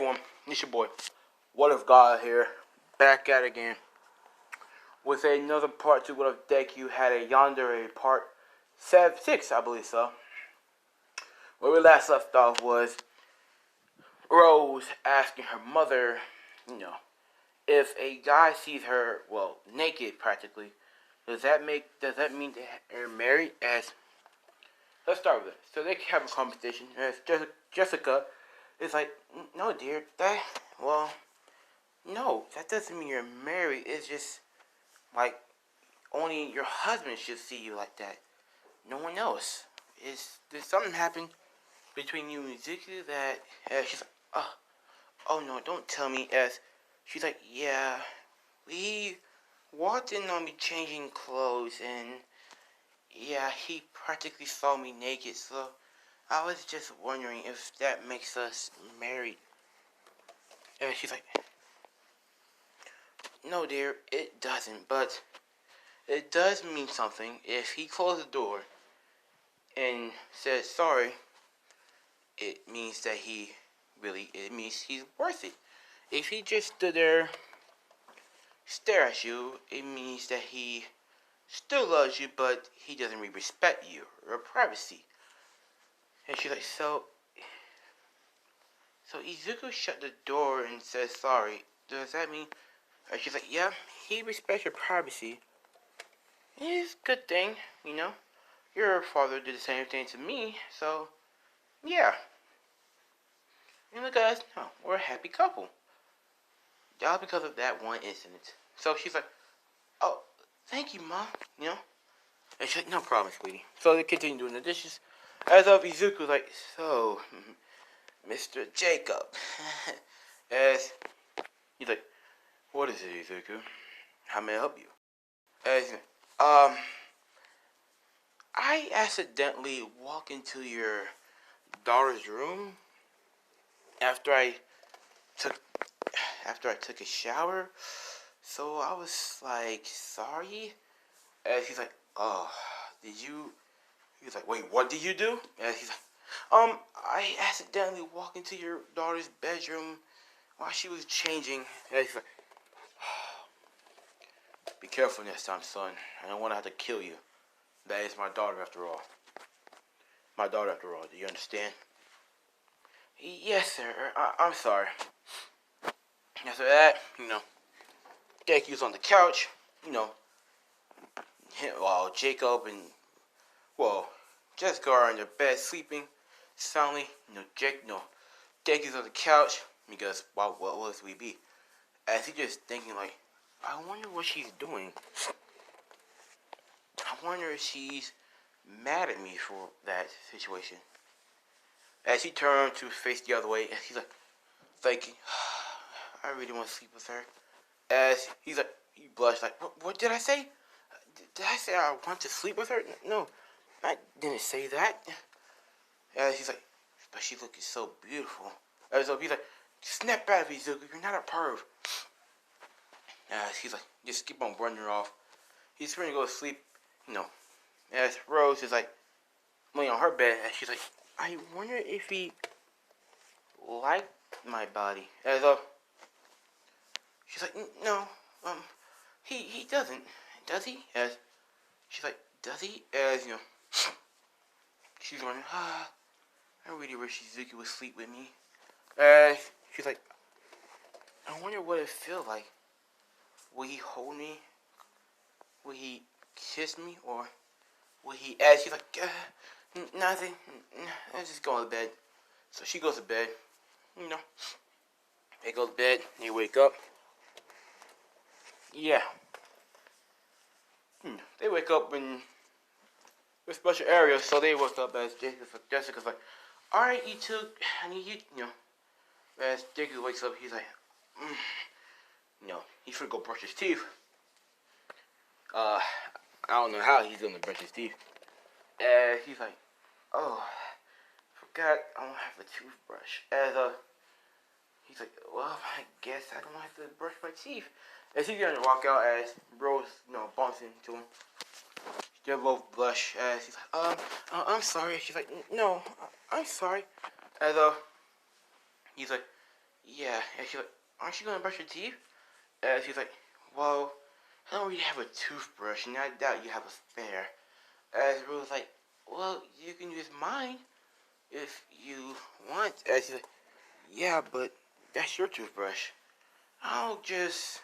everyone? It's your boy, What If God here, back at it again with another part 2 What If Deku had a yandere part 6, I believe so. Where we last left off was Rose asking her mother, if a guy sees her, naked practically, does that mean they're married? Let's start with it. So they have a conversation. As Jessica is like, no, dear, no, that doesn't mean you're married. It's just like only your husband should see you like that. No one else. Did something happen between you and Zuki that she's like, oh no, don't tell me. As she's like, yeah, we walked in on me changing clothes, and yeah, he practically saw me naked. So I was just wondering if that makes us married. And she's like, no, dear, it doesn't, but it does mean something if he closed the door and says sorry. It means that it means he's worth it. If he just stood there, stare at you, it means that he still loves you, but he doesn't really respect you or privacy. And she's like, so Izuku shut the door and says sorry. Does that mean? And she's like, yeah, he respects your privacy. It's a good thing, Your father did the same thing to me, so yeah. And look at us, we're a happy couple. All because of that one incident. So she's like, oh, thank you, Mom, And she's like, no problem, sweetie. So they continue doing the dishes. As of Izuku's like, so, Mr. Jacob. As he's like, what is it, Izuku? How may I help you? As he's like, I accidentally walked into your daughter's room after I took a shower. So I was like, sorry. And he's like, oh, did you? He's like, wait, what did you do? And he's like, I accidentally walked into your daughter's bedroom while she was changing. And he's like, be careful next time, son. I don't want to have to kill you. That is my daughter after all. Do you understand? Yes, sir. I'm sorry. After that, Deku's on the couch, while Jacob and, Jessica are in their bed sleeping soundly. Deku's on the couch because, what else would we be? As he's just thinking, like, I wonder what she's doing. I wonder if she's mad at me for that situation. As he turned to face the other way, and he's like, thinking, I really want to sleep with her. As he's like, he blushed, like, what did I say? Did I say I want to sleep with her? No, I didn't say that. As he's like, but she looking so beautiful. As he's like, snap out of it, Zuko, you're not a perv. As he's like, just keep on running her off. He's trying to go to sleep, As Rose is like, laying on her bed, and she's like, I wonder if he liked my body. As she's like, no, he doesn't. Does he? As she's like, does he? As she's going, I really wish Izuki would sleep with me. She's like, I wonder what it feels like. Will he hold me? Will he kiss me? Or will he? As she's like, nothing. Let's just go to bed. So she goes to bed. They go to bed. They wake up. Yeah. They wake up in special areas, so they woke up as Jessica's like, alright, you two, I need you, As Jacob wakes up, he's like, he's gonna go brush his teeth. I don't know how he's gonna brush his teeth. And he's like, oh, forgot I don't have a toothbrush. As he's like, well, I guess I don't have to brush my teeth. As he's gonna walk out, as Rose, bumps into him. They both blush. As he's like, I'm sorry. She's like, no, I'm sorry. As he's like, yeah. And she's like, aren't you gonna brush your teeth? And she's like, well, I don't really have a toothbrush, and I doubt you have a spare. And Rose was like, well, you can use mine if you want. And she's like, yeah, but that's your toothbrush. I'll just,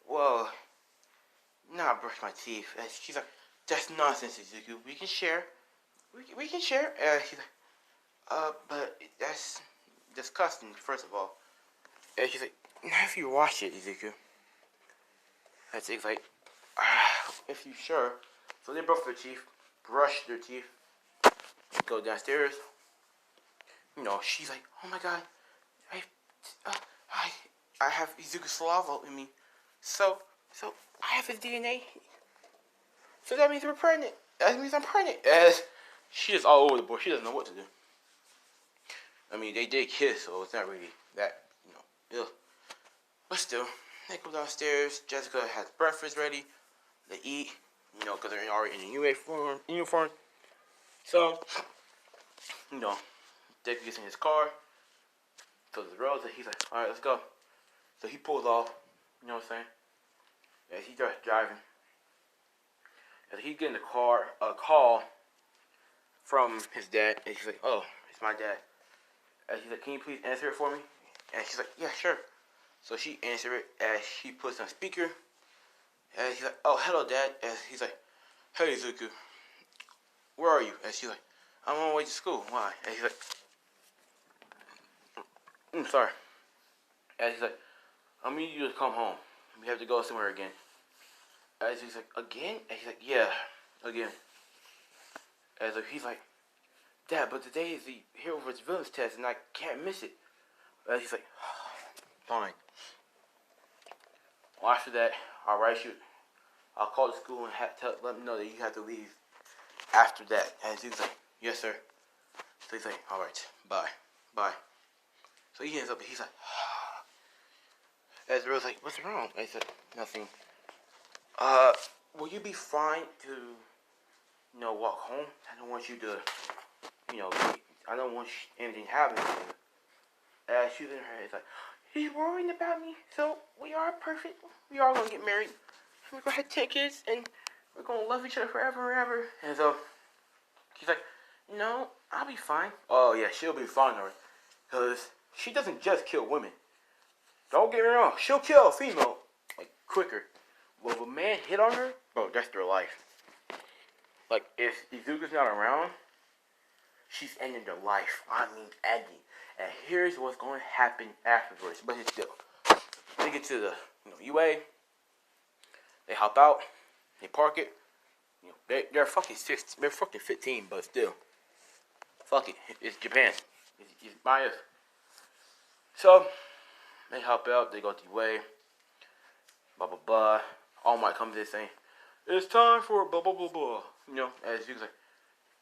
well, not brush my teeth. And she's like, that's nonsense, Izuku. We can share. We can share. And she's like, but that's disgusting, first of all. And she's like, not if you wash it, Izuku. And she's like, if you sure. So they brush their teeth, brush their teeth, go downstairs. You know, she's like, oh my god, I, uh, I, I have Izuku saliva in me. So I have his DNA. So that means we're pregnant. That means I'm pregnant. As she is all over the board. She doesn't know what to do. I mean, they did kiss, so it's not really that, ill. But still, they go downstairs. Jessica has breakfast ready. They eat, because they're already in a uniform. So, Deku gets in his car, goes to the road, and he's like, alright, let's go. So he pulls off, you know what I'm saying? As he starts driving. As he's getting a call from his dad, and he's like, oh, it's my dad. And he's like, can you please answer it for me? And she's like, yeah, sure. So she answered it as she puts on speaker. And he's like, oh, hello, Dad. And he's like, hey, Zuku, where are you? And she's like, I'm on my way to school. Why? And he's like, sorry. And he's like, I need you to come home. We have to go somewhere again. And he's like, again? And he's like, yeah, again. And so he's like, Dad, but today is the Hero vs. Villains test, and I can't miss it. And he's like, fine. Well, after that, I'll call the school and let them know that you have to leave after that. And he's like, yes, sir. So he's like, all right, bye. So he ends up, he's like, as Rose like, what's wrong? And he said, nothing. Will you be fine to, walk home? I don't want you to, I don't want anything happening to you. As she's in her head, it's like, he's worrying about me, so we are perfect. We are going to get married. We're going to have 10 kids, and we're going to love each other forever and ever. And so, she's like, no, I'll be fine. Oh, yeah, she'll be fine, alright. Because she doesn't just kill women. Don't get me wrong, she'll kill a female, like, quicker. Well, if a man hit on her, bro, that's their life. Like, if Izuku's not around, she's ending their life. I mean, ending. And here's what's going to happen afterwards. But it's still, they get to the UA. They hop out. They park it. They're fucking 16. They're fucking 15, but still, fuck it. It's Japan. It's biased. So they hop out. They go to UA. Blah blah blah. All Might comes in saying, "It's time for blah blah blah blah." As you like,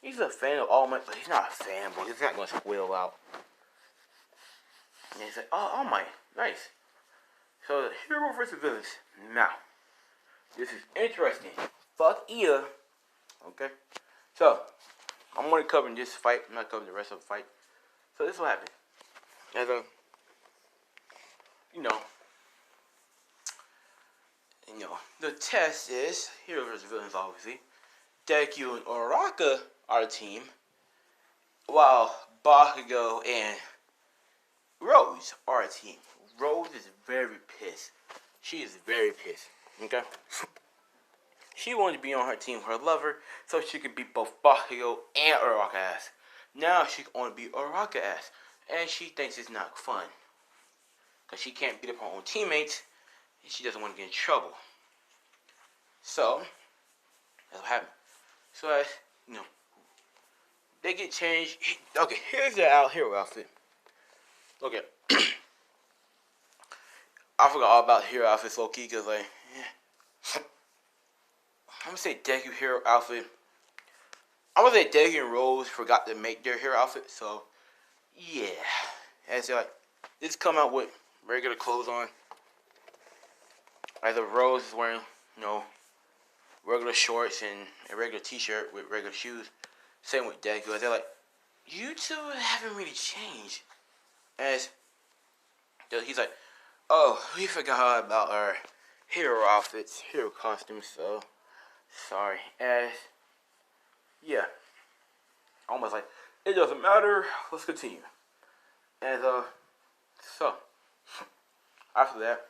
he's a fan of All Might, but he's not a fanboy. He's not gonna squeal out. And he's like, oh, All Might, nice. So, the Hero vs. Villains. Now, this is interesting. Fuck Ida. Okay? So, I'm only covering this fight. I'm not covering the rest of the fight. So, this is what happened. As the test is Hero vs. Villains, obviously. Deku and Uraraka are a team, while Bakugo and Rose are a team. Rose is very pissed. She is very pissed. Okay? She wanted to be on her team with her lover so she could beat both Bakugo and Uraraka ass. Now she can only beat Uraraka ass. And she thinks it's not fun. Because she can't beat up her own teammates. And she doesn't want to get in trouble. So, that's what happened. So, as, they get changed. Okay, here's their hero outfit. Okay. I forgot all about hero outfits low-key, because, I'm going to say Deku hero outfit. I'm going to say Deku and Rose forgot to make their hero outfit, so, yeah. And so, this come out with regular clothes on. Either Rose is wearing, regular shorts and a regular t-shirt with regular shoes. Same with Deku. They're like, you two haven't really changed. As He's like, oh, we forgot about our hero outfits, hero costumes, so sorry. And yeah, almost like, it doesn't matter, let's continue. And so, after that,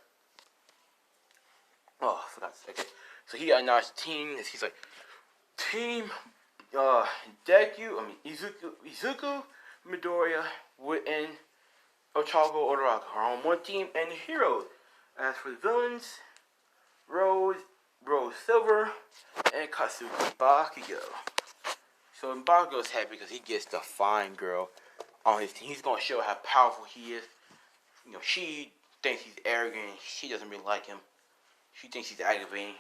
oh, I forgot to say, okay. So he got a nice team, and he's like, Team Deku, Izuku, Midoriya, and Ochago Uraraka are on one team, and the heroes. As for the villains, Rose Silver, and Katsuki Bakugo. So Bakugo's happy because he gets the fine girl on his team. He's gonna show how powerful he is. You know, she thinks he's arrogant. She doesn't really like him. She thinks he's aggravating.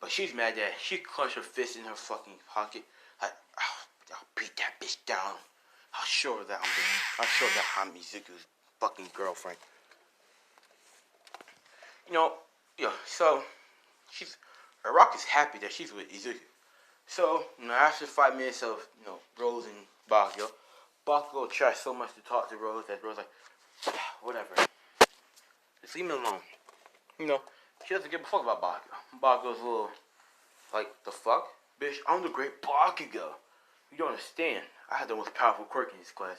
But she's mad that she clenched her fist in her fucking pocket. Like, oh, I'll beat that bitch down. I'll show her that I'm Izuku's fucking girlfriend. You know, so Rock is happy that she's with Izuku. So, after 5 minutes of, Rose and Bakugo tries so much to talk to Rose that Rose like, whatever. Just leave me alone. She doesn't give a fuck about Bakugo. Bakugo's a little, like, the fuck? Bitch, I'm the great Bakugo. You don't understand. I had the most powerful quirk in this class.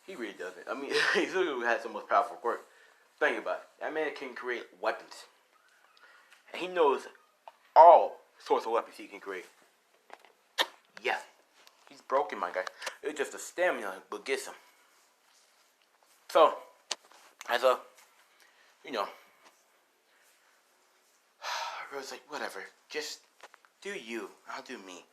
He really doesn't. I mean, Izuku has the most powerful quirk. Think about it. That man can create weapons. And he knows all sorts of weapons he can create. Yeah. He's broken, my guy. It's just the stamina that gets him. So, as a, Rose like, whatever. Just do you. I'll do me.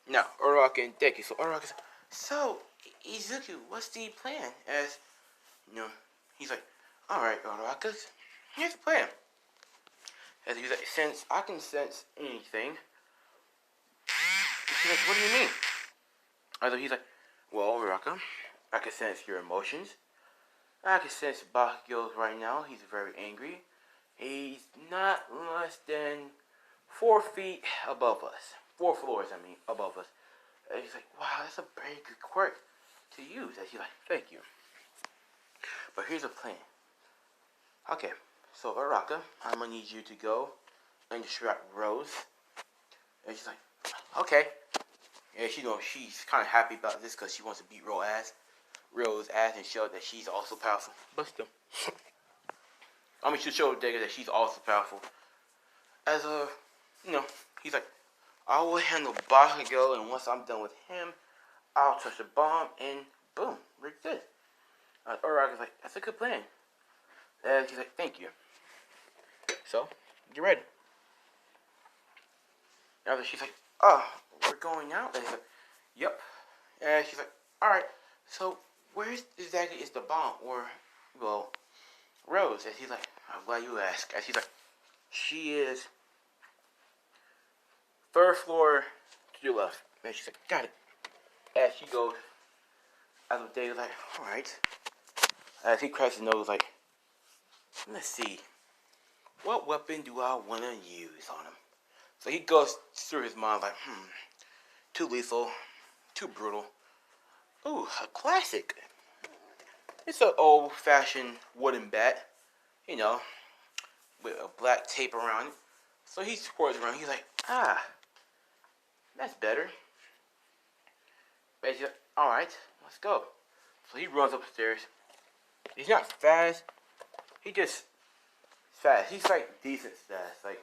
Now, Uraraka and Deku. So, Uraraka's like, so, Izuku, what's the plan? As, he's like, alright, Uraraka, here's the plan. As he's like, since I can sense anything. She's like, what do you mean? As he's like, well, Uraraka, I can sense your emotions. I can sense Bakugo's right now. He's very angry. He's not less than 4 feet above us. 4 floors, above us. And he's like, wow, that's a very good quirk to use. And she's like, thank you. But here's the plan. Okay, so Uraraka, I'm gonna need you to go and distract Rose. And she's like, okay. And she's kind of happy about this because she wants to beat Rose's ass and show that she's also powerful. But still. She'll show Deku that she's also powerful. As he's like, I will handle Bakugo, and once I'm done with him, I'll touch the bomb, and boom, we're good. Uraraka's like, that's a good plan. And he's like, thank you. So, get ready. After she's like, oh, we're going out? And he's like, yep. And she's like, alright, so where exactly is the bomb? Or, well, Rose. And he's like, I'm glad you asked. And she's like, she is 3rd floor to your left. And she's like, got it. As she goes, as the day is like, alright. As he cracks his nose, like, let's see. What weapon do I want to use on him? So he goes through his mind like, too lethal, too brutal. Ooh, a classic. It's an old-fashioned wooden bat, with a black tape around it. So he squirts around. He's like, that's better. But he's like, alright, let's go. So he runs upstairs. He's not fast. He just fast. He's like decent fast. Like,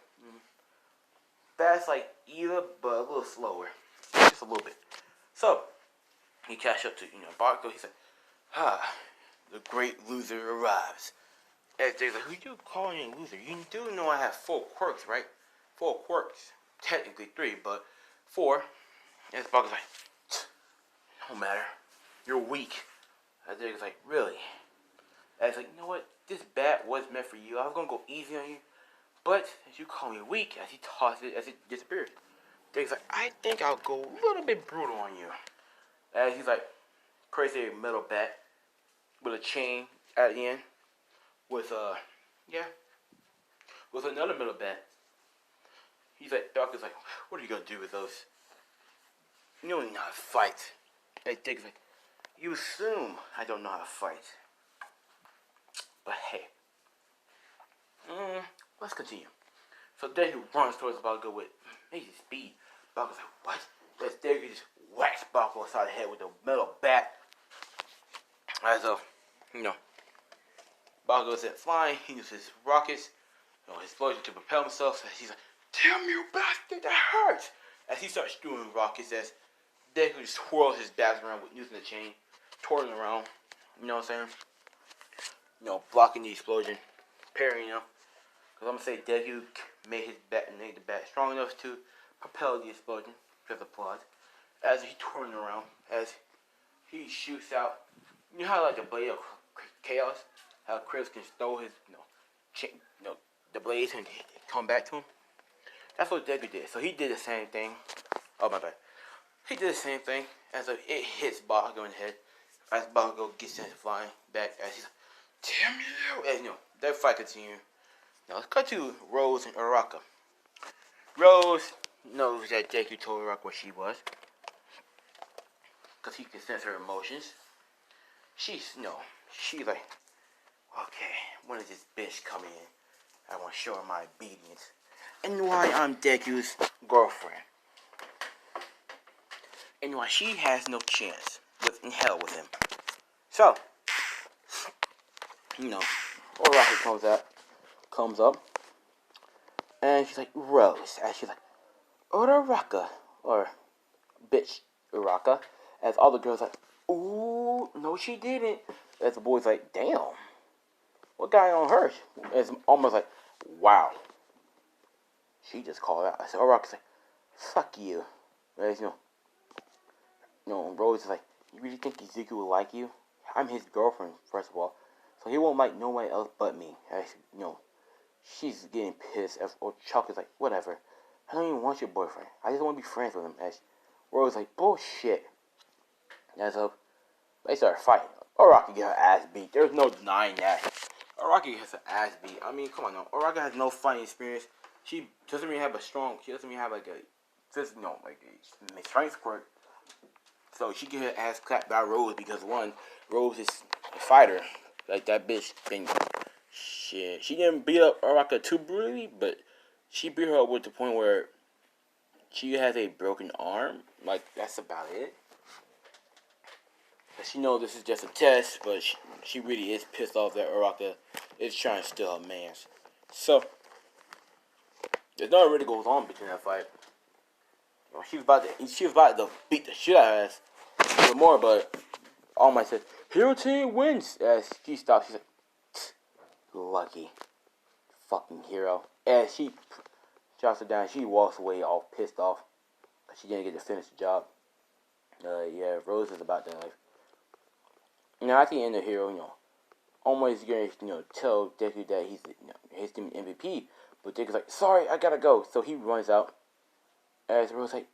fast like Eva, but a little slower. Just a little bit. So, he catch up to, Bakugo. He's like, the great loser arrives. And they're like, who you calling a loser? You do know I have 4 quirks, right? 4 quirks. Technically 3, but 4. And Bakugo's like, don't matter. You're weak. And they're like, really? And it's like, you know what? This bat was meant for you. I was going to go easy on you. But, as you call me weak, as he tosses it, as it disappears. He's like, I think I'll go a little bit brutal on you. As he's like, crazy metal bat with a chain at the end. With another metal bat. He's like, Bakugo's like, what are you going to do with those? You don't know how to fight. And Dig's like, you assume I don't know how to fight. let's continue. So Deku runs towards Bakugo with amazing speed. Bakugo's like, what? As Deku just whacks Bakugo upside the head with a metal bat. As Bakugo sent flying. He uses his rockets, his explosion to propel himself. As he's like, damn you bastard, that hurts! As he starts strewing rockets, as Deku just twirls his bats around with using the chain, twirling around, you know what I'm saying? Blocking the explosion, parrying, Because I'm going to say Deku made the bat strong enough to propel the explosion, because of applause, as he's twirling around, as he shoots out, you know how like the blade of chaos, how Chris can throw his, the blades and come back to him? That's what Deku did. So he did the same thing. Oh my bad. He did the same thing as it hits Bakugo in the head. As Bakugo gets sent flying back, as he's like, damn you! And that fight continues. Now let's cut to Rose and Uraraka. Rose knows that Deku told Uraraka what she was, because he can sense her emotions. She's like, okay, when is this bitch coming in? I want to show her my obedience. And why I'm Deku's girlfriend. And why she has no chance in hell with him. So, Uraraka comes up, and she's like, Rose. And she's like, Uraraka, or bitch Uraraka. As all the girls like, ooh, no she didn't. As the boy's like, damn, what got on her? It's almost like, wow. She just called out. I said, Uraraka's like, fuck you. As Rose is like, you really think Izuku will like you? I'm his girlfriend, first of all. So he won't like nobody else but me. She's getting pissed. Or Chuck is like, whatever. I don't even want your boyfriend. I just want to be friends with him. As Rose is like, bullshit. And so they start fighting. Uraraka get her ass beat. There's no denying that. Uraraka gets her ass beat. I mean, come on now. Uraraka has no fighting experience. She doesn't really have a strength quirk. So she get her ass clapped by Rose because one, Rose is a fighter. Like that bitch thing. Shit. She didn't beat up Uraraka too brutally, but she beat her up with the point where she has a broken arm. Like, that's about it. She knows this is just a test, but she really is pissed off that Uraraka is trying to steal her mans. So, there's nothing really goes on between that fight. She was about to beat the shit out of her ass a little more, but All Might says, Hero Team wins! As she stops, she's like, lucky. Fucking hero. As she drops her down, she walks away all pissed off. She didn't get to finish the job. Rose is about that life. At the end of Hero, All Might's gonna, tell Deku that he's, his team MVP. But Deku's like, sorry, I gotta go. So he runs out. As Rose like,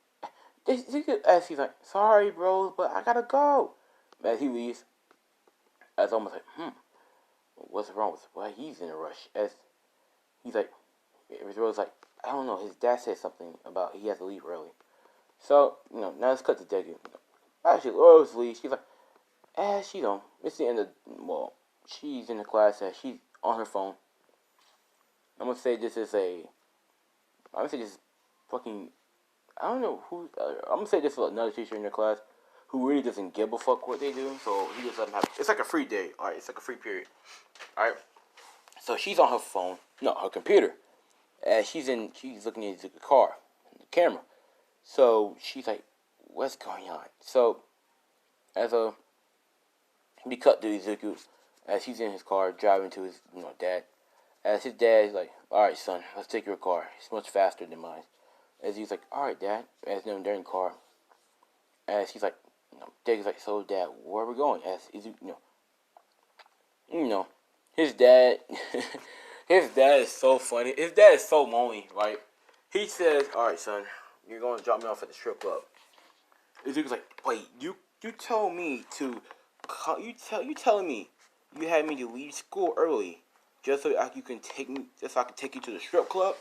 as he's like, sorry, Rose, but I gotta go. As he leaves, as almost like, what's wrong with why he's in a rush? As he's like, Rose like, I don't know. His dad said something about he has to leave early. So now let's cut to Deku. Actually, Rose leaves. She's like, it's the end of she's in the class. She's on her phone. I'm gonna say this is fucking, I don't know who, I'm gonna say this is another teacher in their class who really doesn't give a fuck what they do, so he just doesn't have, it's like a free day, alright, it's like a free period, alright, so she's on her phone, no, her computer, and she's looking at the car, the camera, so she's like, what's going on? So, we cut to Izuku, as he's in his car, driving to his, dad, as his dad is like, alright son, let's take your car. It's much faster than mine. As he's like, alright dad, as they're in the car. As he's like, Deku's like, so dad, where are we going? As Izuku, his dad, his dad is so funny. His dad is so lonely, right? He says, alright son, you're going to drop me off at the strip club. Izuku's like, wait, you told me to, you telling me you had me to leave school early just so you can take me, just so I can take you to the strip club?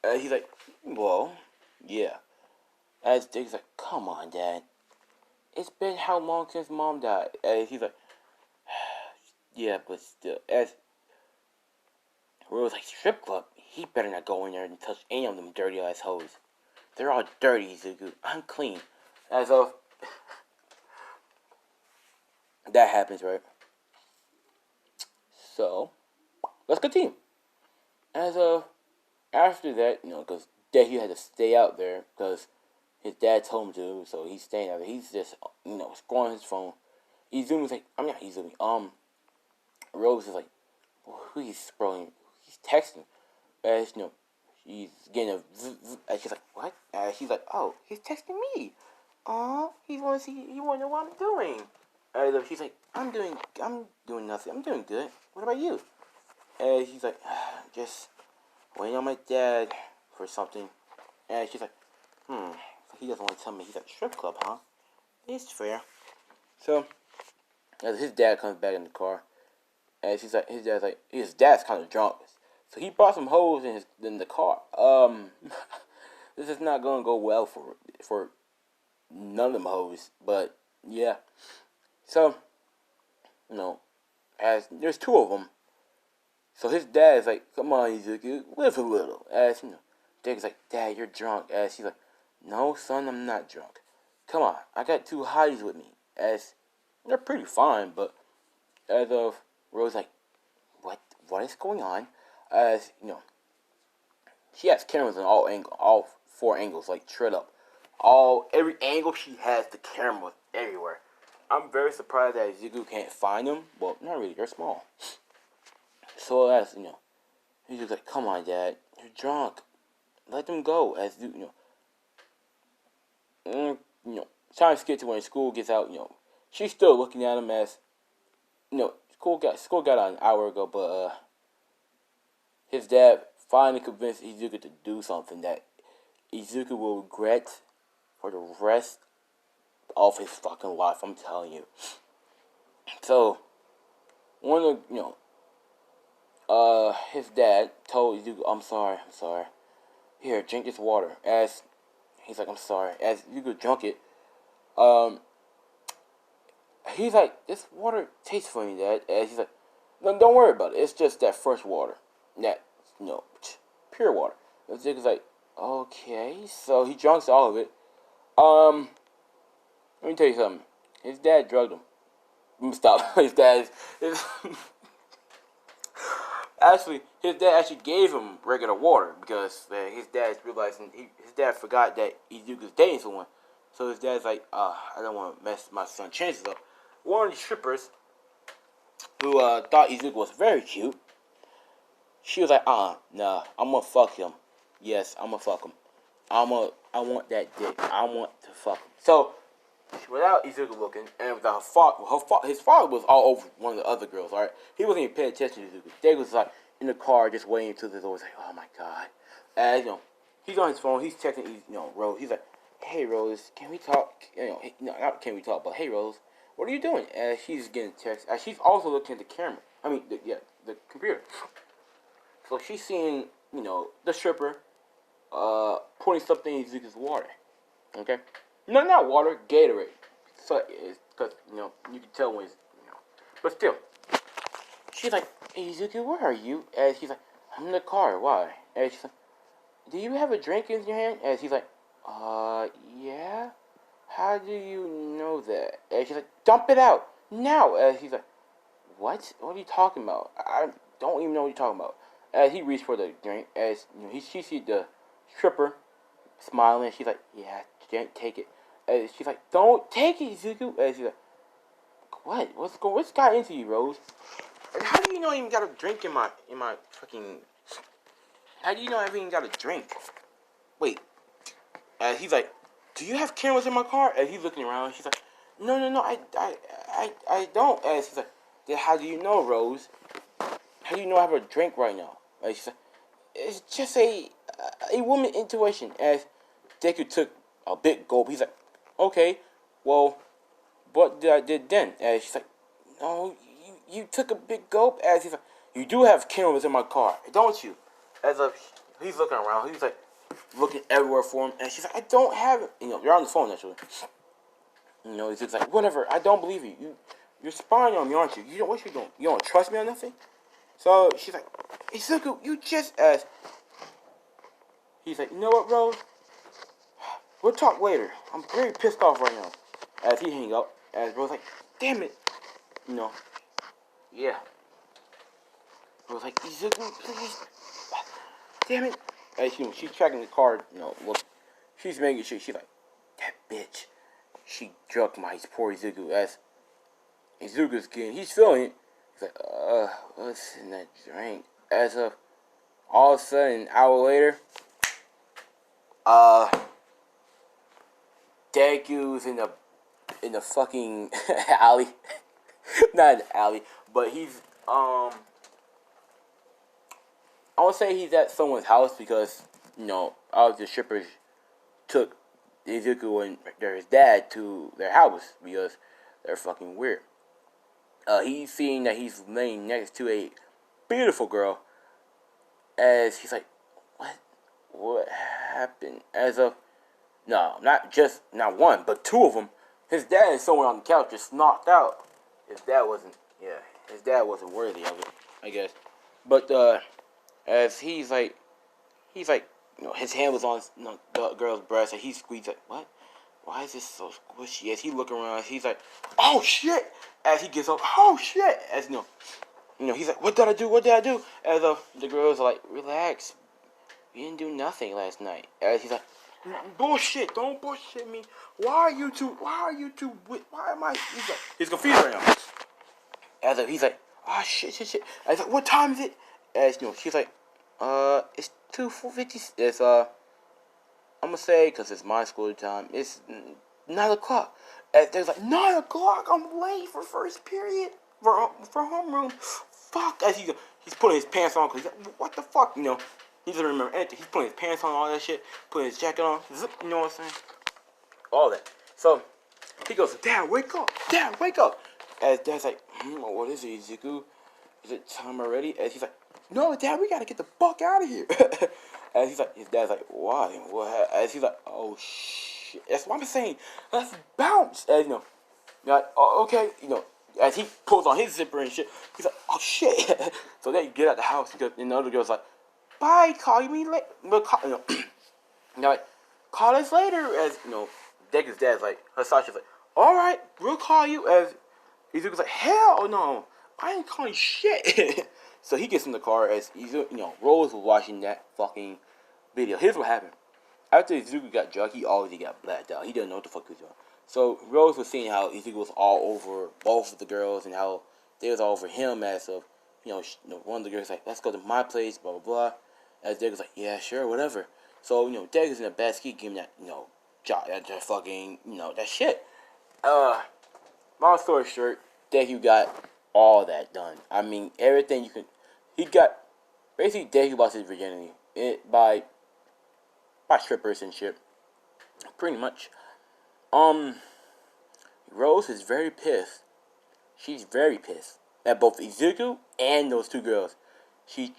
And he's like, well, yeah. As Dick's like, come on, Dad. It's been how long since Mom died? And he's like, yeah, but still. As Rose like, strip club? He better not go in there and touch any of them dirty ass hoes. They're all dirty, Izuku. I'm clean. As of that happens, right? So let's continue. As of after that, because he had to stay out there because his dad told him to, so he's staying out there. He's just, scrolling his phone. Izumi's like, I'm not Izumi. Rose is like, who he's scrolling? He's texting. As she's getting a and she's like, what? And she's like, oh, he's texting me. He wants to see, he want to know what I'm doing. And she's like, I'm doing nothing. I'm doing good. What about you? And she's like, just waiting on my dad for something. And she's like, he doesn't want to tell me he's at the strip club, huh? It's fair. So, as his dad comes back in the car, and she's like, his dad's kind of drunk. So he brought some hoes in the car. This is not gonna go well for none of them hoes. But yeah. So, as there's two of them. So his dad's like, come on, Izuku, live a little. As Jake's like, Dad, you're drunk. As he's like, no, son, I'm not drunk. Come on, I got two hotties with me. As they're pretty fine, but as of Rose like, what is going on? As she has cameras on all four angles, like straight up. Every angle she has the cameras everywhere. I'm very surprised that Izuku can't find them. Well, not really, they're small. So as he's just like, come on, Dad, you're drunk. Let them go. As time to get to when school gets out. She's still looking at him as school got out an hour ago, but his dad finally convinced Izuku to do something that Izuku will regret for the rest of his fucking life. I'm telling you. So one of his dad told Izuku, I'm sorry. Here, drink this water. As he's like, I'm sorry. As Izuku drunk it, he's like, this water tastes funny, Dad. As he's like, no, don't worry about it. It's just that fresh water. That, pure water. And Izuku's like, okay. So he drunks all of it. Let me tell you something. His dad drugged him. Stop. His dad is... Actually, his dad actually gave him regular water because his dad's realizing his dad forgot that Izuku's dating someone. So his dad's like, I don't want to mess my son's chances up. One of the strippers who thought Izuku was very cute, she was like, nah, I'm gonna fuck him. Yes, I'm gonna fuck him. I want that dick. I want to fuck him. So, without Izuku looking, and without his father was all over one of the other girls, alright? He wasn't even paying attention to Izuku. They was like in the car just waiting until the door was like, oh my god. As he's on his phone, he's checking Rose. He's like, hey Rose, can we talk? Not can we talk, but hey Rose, what are you doing? As she's getting text, as she's also looking at the camera. The computer. So she's seeing, the stripper putting something in Izuku's water. Okay? No, not water, Gatorade. So it's because, you can tell when it's, But still, she's like, hey, Izuku, where are you? And she's like, I'm in the car. Why? And she's like, do you have a drink in your hand? And he's like, yeah. How do you know that? And she's like, dump it out now. And he's like, what? What are you talking about? I don't even know what you're talking about. As he reached for the drink, as she sees the stripper smiling, she's like, yeah, take it. And she's like, don't take it, Izuku. And she's like, what? What's got into you, Rose? And how do you know I even got a drink in my fucking? How do you know I even got a drink? Wait. And he's like, do you have cameras in my car? And he's looking around. She's like, no, I don't. And she's like, then how do you know, Rose? How do you know I have a drink right now? And she's like, it's just a woman intuition. As Deku took a big gulp, he's like, okay, well, what did I did then? And she's like, no, you took a big gulp. As he's like, you do have cameras in my car, don't you? As he's looking around, he's like looking everywhere for him, and she's like, I don't have it. You're on the phone actually. He's just like, whatever. I don't believe you. You're spying on me, aren't you? What you doing? You don't trust me or nothing? So she's like, Izuku, you just as he's like, you know what, Rose? We'll talk later. I'm very pissed off right now. As he hang up, as Rose like, damn it, you know, yeah. Rose like, Izuku, please, damn it. As you know, she's tracking the car, you know, look, she's making sure. She's like, that bitch. She drugged my poor Izuku. As Izuku's getting, he's feeling it. He's like, what's in that drink? As of all of a sudden, an hour later, Deku's in the fucking alley. Not in the alley, but he's I won't say he's at someone's house because, you know, all of the strippers took Izuku and his dad to their house because they're fucking weird. He's seeing that he's laying next to a beautiful girl as he's like, what happened? As of, no, not one, but two of them. His dad is somewhere on the couch just knocked out. His dad wasn't worthy of it, I guess. But, as he's like, you know, his hand was on, you know, the girl's breast, and he squeezed like, what? Why is this so squishy? As he look around, he's like, oh shit! As he gets up, oh shit! As you know, he's like, what did I do? What did I do? As the girls are like, relax, you didn't do nothing last night. As he's like, bullshit! Don't bullshit me. Why am I? He's confused right now. As he's like, oh shit. As like, what time is it? As you know, she's like, it's 2:50. It's I'm gonna say, cause it's my school time. It's 9 o'clock. As there's like 9 o'clock. I'm late for first period for homeroom. Fuck. As he's putting his pants on, cause he's like, what the fuck, you know. He doesn't remember anything. He's putting his pants on, all that shit, putting his jacket on. Zip, you know what I'm saying? All that. So he goes, Dad, wake up. Dad, wake up. As Dad's like, what is it, Izuku? Is it time already? As he's like, no, Dad, we gotta get the fuck out of here. And he's like, his dad's like, why? What? As he's like, oh shit. That's what I'm saying. Let's bounce. As you know, like, oh, okay, you know. As he pulls on his zipper and shit, he's like, oh shit. So they get out the house because and the other girl's like, bye, call me later. You know, you know, like, call us later. As you know, Deku's dad's like, Sasha's like, all right, we'll call you. As Izuku's like, hell no, I ain't calling shit. So he gets in the car as Izuku, you know, Rose was watching that fucking video. Here's what happened. After Izuku got drugged, he already got blacked out. He didn't know what the fuck he was doing. So Rose was seeing how Izuku was all over both of the girls and how they was all over him as of, you know, one of the girls like, let's go to my place, blah, blah, blah. As Degu's like, yeah, sure, whatever. So, you know, Degu's in a bad ski, giving that, you know, that fucking, you know, that shit. Long story short, Degu got all that done. I mean, everything you can. He got basically Degu lost his virginity by strippers and shit. Pretty much. Rose is very pissed. She's very pissed at both Izuku and those two girls. She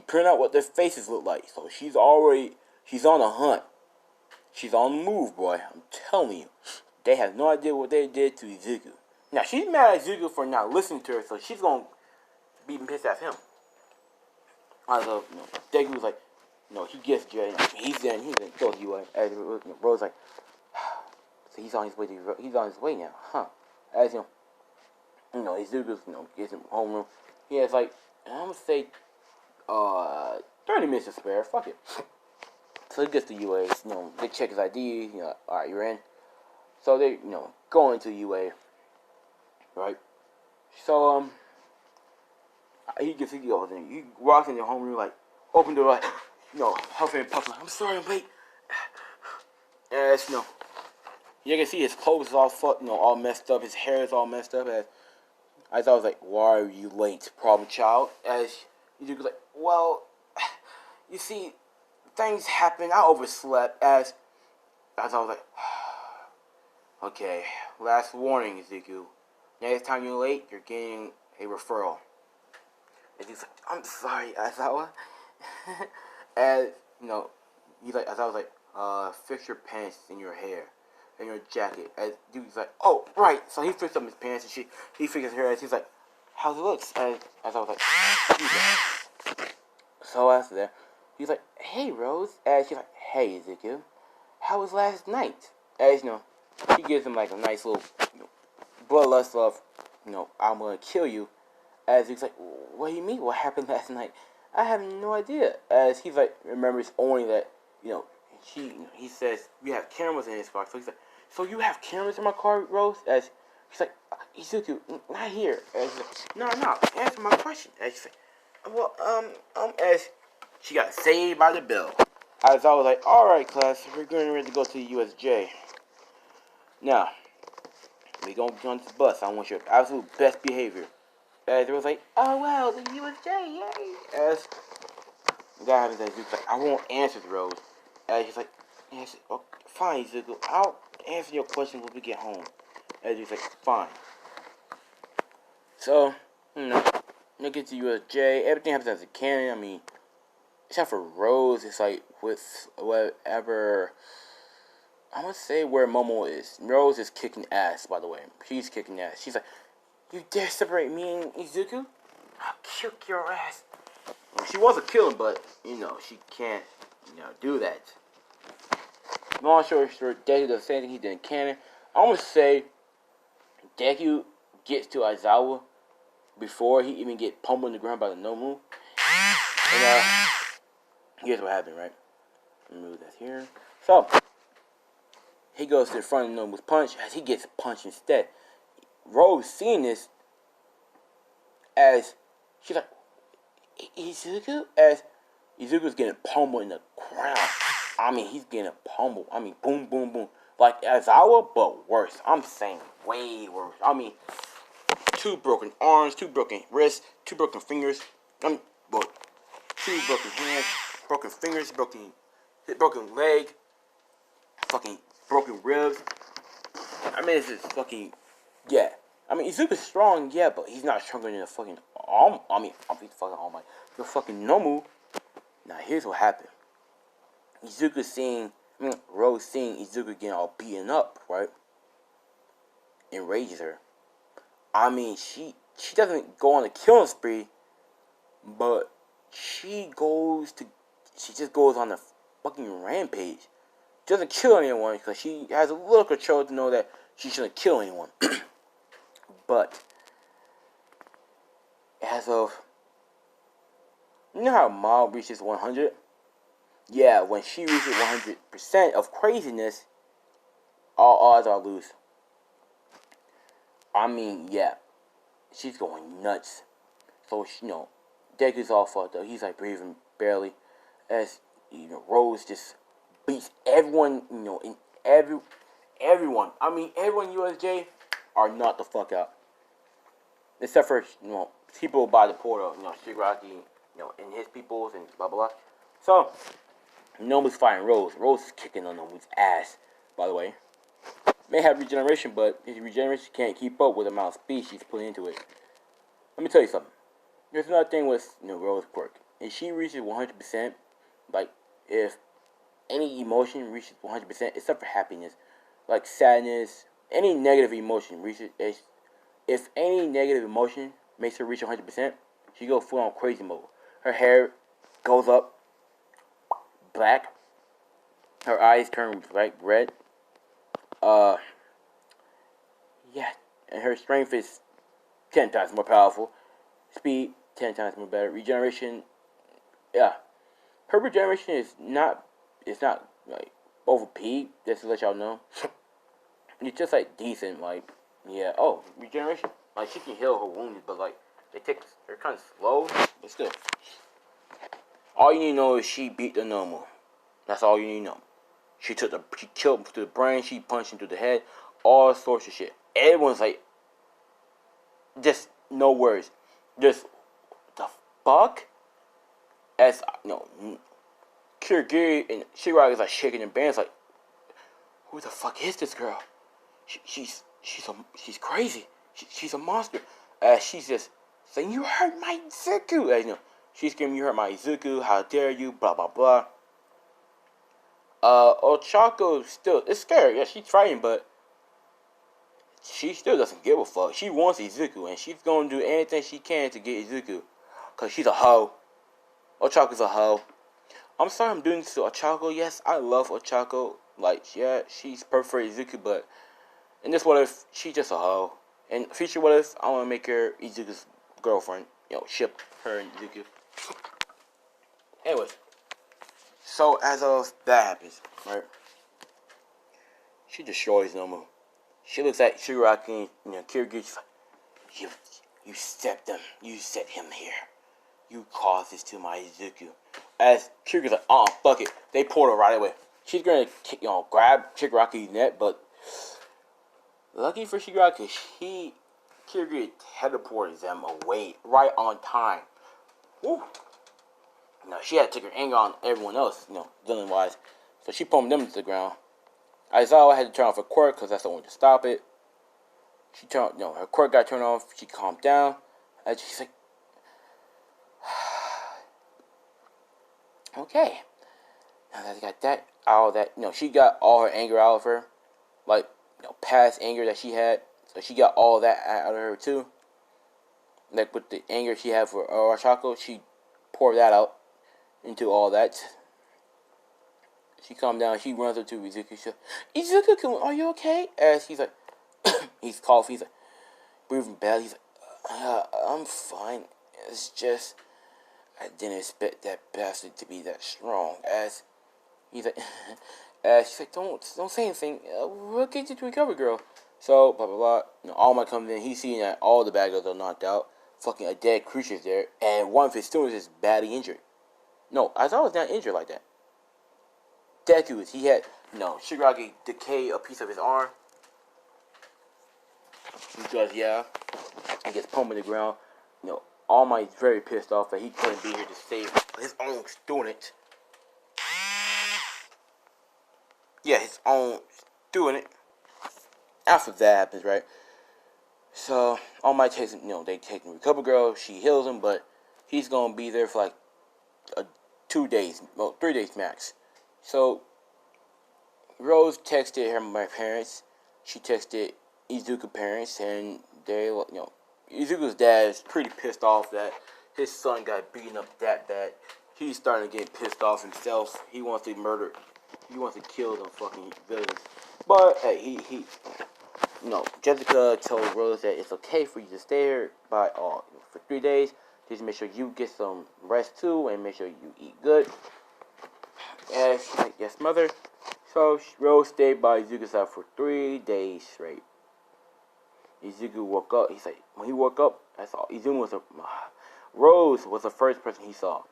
printed out what their faces look like. So she's on a hunt. She's on the move, boy. I'm telling you. They have no idea what they did to Izuku. Now, she's mad at Izuku for not listening to her, so she's going to be pissed at him. So, you know, Deku was like, you know, he gets Jay, he's in, goes you away. As you know, Rose like, so he's on his way now, huh? As you know, Izuku's, you know, gets him homeroom. He has like, I'm gonna say, 30 minutes to spare. Fuck it. So he gets to UA. You know, they check his ID. You know, all right, you're in. So they, you know, go into UA. Right. So he goes in. He walks in the homeroom like, open the door like, you know, huffing and puffing. Like, I'm sorry, I'm late. And you know, you can see his clothes is all fucked, you know, all messed up. His hair is all messed up. As I thought, I was like, why are you late, problem child? As you was like, well, you see, things happen. I overslept. As I was like, okay, last warning, Ezekiel. Next time you're late, you're getting a referral. And he's like, I'm sorry, Asawa. As you know, he's like, as I was like, fix your pants and your hair and your jacket. As dude's like, oh right. So he fixed up his pants and shit. He fixed his hair. As he's like, how's it looks? As I was like, Jesus. So after that, he's like, hey, Rose. And she's like, hey, Ezekiel, how was last night? As you know, she gives him like a nice little bloodlust of, I'm gonna kill you. As he's like, what do you mean? What happened last night? I have no idea. As he's like, remembers only that, he says, we have cameras in his car. So he's like, so you have cameras in my car, Rose? As he's like, Izuku, not here. As he's like, no, answer my question. As she's like, well, as she got saved by the bell. As I was like, alright, class, we're getting ready to go to the USJ. Now, we gonna be on this bus. I want your absolute best behavior. As it was like, oh well, the USJ, yay! As the guy was like, I won't answer the Rose. As he's like, yes, oh, fine, Zuko, I'll answer your question when we get home. As he's like, fine. So, they get to USJ. Everything happens as a canon. I mean, except for Rose, it's like with whatever. I want to say where Momo is. Rose is kicking ass, by the way. She's kicking ass. She's like, you dare separate me and Izuku? I'll kick your ass. She wants to kill him, but, she can't, do that. Long story short, Deku does the same thing he did in canon. I'm going to say Deku gets to Aizawa before he even get pummeled on the ground by the Nomu. And, here's what happened, right? Let me move that here. So, he goes to the front of the Nomu's punch as he gets punched instead. Rose seeing this as she's like, Izuku? As Izuku's getting pummeled in the ground. I mean, he's getting pummeled. I mean, boom, boom, boom. Like Aizawa, but worse. I'm saying way worse. I mean, 2 broken arms, 2 broken wrists, 2 broken fingers. 2 broken hands, broken fingers, broken leg, fucking broken ribs. I mean, it's just fucking, yeah. I mean, Izuku's strong, yeah, but he's not stronger than the fucking the fucking Nomu. Now, here's what happened. Rose seeing Izuku getting all beaten up, right? Enrages her. I mean, she doesn't go on a killing spree, but she just goes on a fucking rampage. She doesn't kill anyone because she has a little control to know that she shouldn't kill anyone. But as of, how Mob reaches 100? Yeah, when she reaches 100% of craziness, all odds are loose. I mean, yeah, she's going nuts. So, Deku's all fucked up. He's like breathing barely. As, Rose just beats everyone, everyone. I mean, everyone in USJ are not the fuck out. Except for, people by the portal, Shigaraki, and his peoples and blah, blah, blah. So, Nomu's fighting Rose. Rose is kicking on Nomu's ass, by the way. May have regeneration, but his regeneration can't keep up with the amount of speed she's putting into it. Let me tell you something. There's another thing with, Rose quirk. If she reaches 100%, like, if any emotion reaches 100%, except for happiness, like sadness, any negative emotion reaches, if any negative emotion makes her reach 100%, she goes full on crazy mode. Her hair goes up black. Her eyes turn like red. Yeah, and her strength is 10 times more powerful. Speed 10 times more better. Regeneration, yeah. Her regeneration is not. It's not like over peak. Just to let y'all know. It's just like decent. Like, yeah. Oh, regeneration. Like, she can heal her wounds, but like they're kind of slow. But still, all you need to know is she beat the normal. That's all you need to know. She killed him through the brain. She punched him through the head. All sorts of shit. Everyone's like, just no words. Just the fuck. As Kirigiri and Shigaraki is like shaking their bands, like, who the fuck is this girl? She's crazy. She's a monster. She's just saying, you hurt my Izuku. She's screaming, you hurt my Izuku. How dare you? Blah blah blah. Ochako still is scared. Yeah, she's fighting, but she still doesn't give a fuck. She wants Izuku, and she's gonna do anything she can to get Izuku, cause she's a hoe. Ochako's a hoe. I'm sorry I'm doing this to Ochako. Yes, I love Ochako. Like, yeah, she's perfect for Izuku, but in this what if she's just a hoe. And future what if I want to make her Izuku's girlfriend. You know, ship her and Izuku. Anyways, so as of that happens, right? She destroys Nomu. She looks at Shigaraki and Kiryu. She's like, you set them. You set him here. You caused this to my Izuku. As Kiryu's like, oh, fuck it. They pulled her right away. She's gonna, grab Shigaraki's neck, but lucky for Shigaraki, Kiryu teleported them away right on time. Woo. She had to take her anger on everyone else, villain wise. So she pumped them to the ground. Aizawa had to turn off her quirk because that's the only way to stop it. She turned, her quirk got turned off. She calmed down. And she's like, okay. Now that I got that, all that, she got all her anger out of her. Like, past anger that she had. So she got all that out of her too. Like with the anger she had for Arashako, she poured that out into all that. She calmed down. She runs up to Izuku. She's like, Izuku, are you okay? As he's like, he's coughing. He's like, breathing bad. He's like, I'm fine. It's just, I didn't expect that bastard to be that strong. As he's like, she's like, don't say anything. We'll get you to recover, girl. So, blah, blah, blah. All Might comes in. He's seeing that all the bad girls are knocked out. Fucking a dead creature's there. And one of his students is badly injured. No, I thought he was not injured like that. Deku, he had, Shigaraki decay a piece of his arm. Because, yeah, he gets pumped in the ground. All Might's very pissed off that he couldn't be here to save his own student. Yeah, his own student. After that happens, right? So, All Might takes him, they take him to Recover Girl. She heals him, but he's going to be there for like 2 days, 3 days max. So, Rose texted my parents. She texted Izuku's parents, and they, Izuku's dad is pretty pissed off that his son got beaten up that bad. He's starting to get pissed off himself. He wants to murder. He wants to kill them fucking villains. But hey, Jessica told Rose that it's okay for you to stay here for 3 days. Just make sure you get some rest too, and make sure you eat good. And she's like, yes, mother. So Rose stayed by Izuku's side for 3 days straight. Izuku woke up. He's like, when he woke up, I saw Rose was the first person he saw.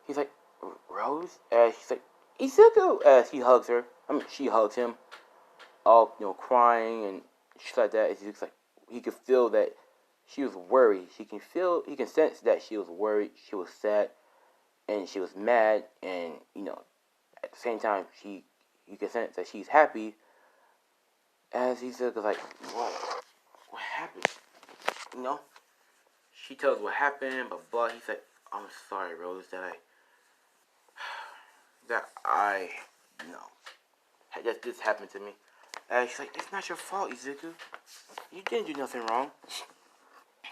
He's like, Rose? She's like, Izuku! As he hugs her. She hugs him. All, crying and shit like that. Izuku's like, he could feel that she was worried. He can sense that she was worried. She was sad. And she was mad. And, at the same time, you can sense that she's happy. As Izuku's like, what happened? She tells what happened, but he's like, I'm sorry, Rose, that this happened to me. And she's like, it's not your fault, Izuku. You didn't do nothing wrong.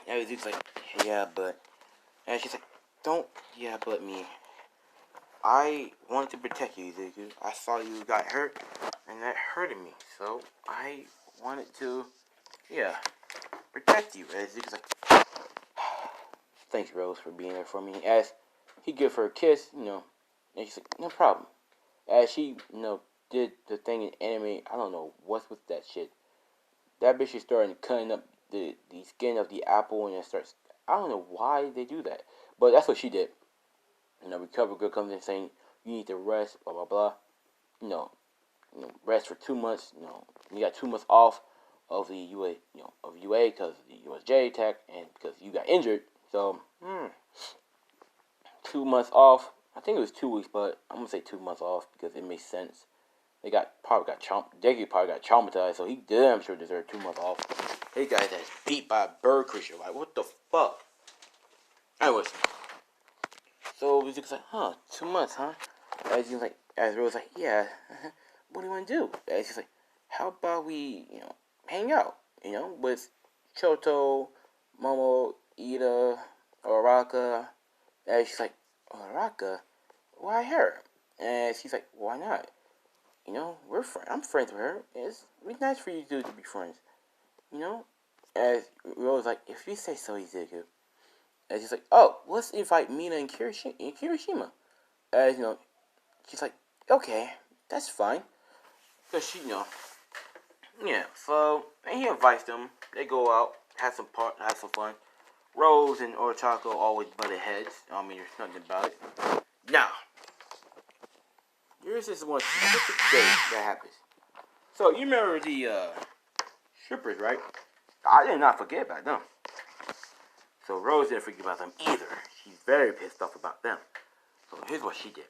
And Izuku's like, yeah, but. And she's like, but me. I wanted to protect you, Deku. I saw you got hurt, and that hurted me. So, I wanted to, protect you. And Deku's like, thanks, Rose, for being there for me. As he gives her a kiss, and she's like, no problem. As she, did the thing in anime, I don't know what's with that shit. That bitch is starting cutting up the skin of the apple, and it starts, I don't know why they do that. But that's what she did. Recover Girl comes in saying, you need to rest, blah, blah, blah. Rest for 2 months. You got 2 months off of the UA, of UA because of the USJ attack and because you got injured. So, 2 months off. I think it was 2 weeks, but I'm going to say 2 months off because it makes sense. Deku probably got traumatized, so he damn sure deserved 2 months off. Hey guys, that's beat by a bird creature. Like, what the fuck? Anyways. So Izuku's like, 2 months, huh? As Rose like, yeah. What do you want to do? As he's like, how about we, hang out, with Choto, Momo, Ida, Oraka. And she's like, Oraka? Why her? And she's like, why not? We're friends. I'm friends with her. It'd be nice for you two to be friends. You know? As Rose like, if you say so, Izuku. And she's like, oh, let's invite Mina and Kirishima. As she's like, okay, that's fine. Cause yeah. So and he invites them. They go out, have some fun. Rose and Orchako always butted heads. I mean, there's nothing about it. Now, here's this one specific day that happens. So you remember the strippers, right? I did not forget about them. So Rose didn't forget about them either. She's very pissed off about them. So here's what she did.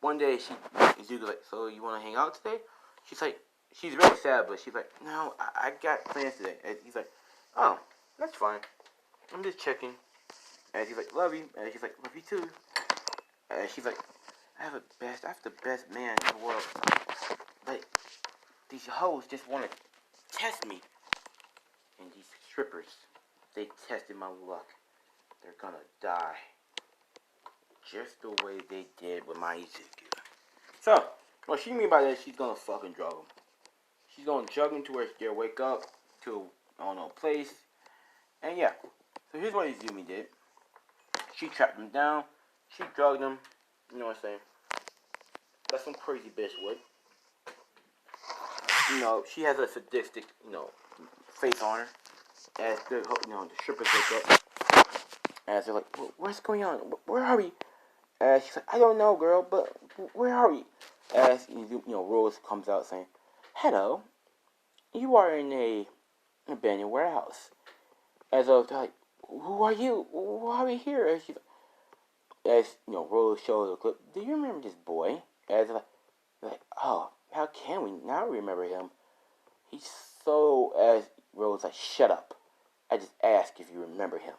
One day Izuku's like, so you want to hang out today? She's like, she's very sad, but she's like, no, I got plans today. And he's like, oh, that's fine. I'm just checking. And she's like, love you. And she's like, love you too. And she's like, I have the best man in the world. But these hoes just want to test me. And these strippers, they tested my luck. They're gonna die. Just the way they did with my Izuku. So, what she mean by that, she's gonna fucking drug them. She's gonna drug them to where they'll wake up to, I don't know, place. And yeah. So here's what Izumi did. She trapped them down. She drugged them. You know what I'm saying? That's some crazy bitch would. She has a sadistic, face on her. As the strippers wake up. As they're like, what's going on? Where are we? As she's like, I don't know, girl, but where are we? As, Rose comes out saying, hello, you are in a abandoned warehouse. As they're like, who are you? Why are we here? As she's Rose shows the clip. Do you remember this boy? As like, oh, how can we not remember him? He's so, as Rose like, shut up. I just asked if you remember him.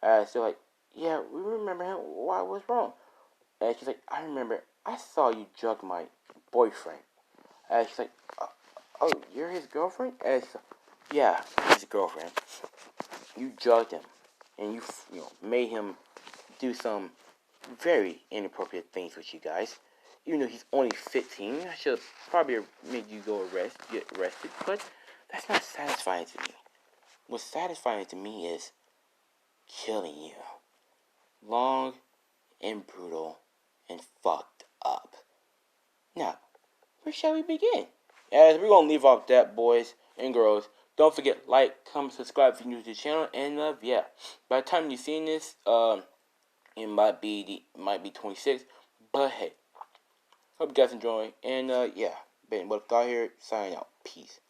As they're like, yeah, we remember him. Why? What's wrong? And she's like, I remember. I saw you drug my boyfriend. And she's like, oh, you're his girlfriend? And she's like, yeah, his girlfriend. You drugged him, and you made him do some very inappropriate things with you guys. Even though he's only 15, I should have probably made you get arrested. But that's not satisfying to me. What's satisfying to me is killing you. Long and brutal and fucked up. Now, where shall we begin? As we're going to leave off that, boys and girls. Don't forget, like, comment, subscribe if you're new to the channel. And, yeah, by the time you're seeing this, it might be 26. But, hey, hope you guys enjoy. And, yeah, Ben, what got here, signing out. Peace.